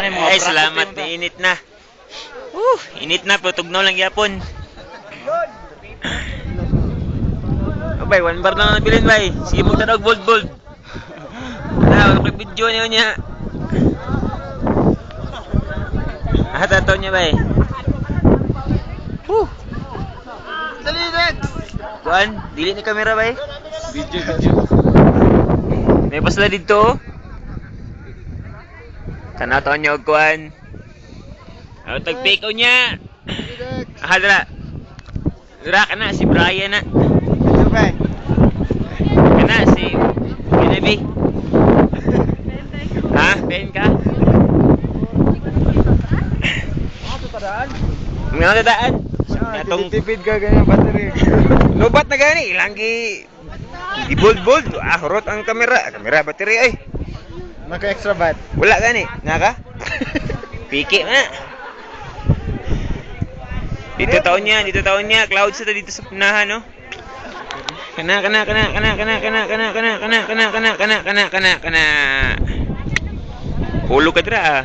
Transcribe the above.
Ay, salamat. Init na. Init na. Pero tugnaw lang yapon. Bay, 1 bar lang nabilin, bay. Sige, magtanong bold. Ano, nakipidyo niya. Tataw niya, bay. Dali, next! Kuan, dili ni kamera, bay. Video. May pasla dito. Tanaw niya og kuan. Tag-fake out niya. Dra. Dra ka na, si Brian na. Bay. Kana si Kinabi. Ha? Ben ka? Mga dadaan. Tipid ka ganyan battery. Lobat na gani, ilang di bold. Ahurot ang kamera battery ay. Naka-extra bat. Wala gani, naka? Piki na. Dito taon niya, cloud sa dito sa punahan, no? Kana. Hulog ka dira ah.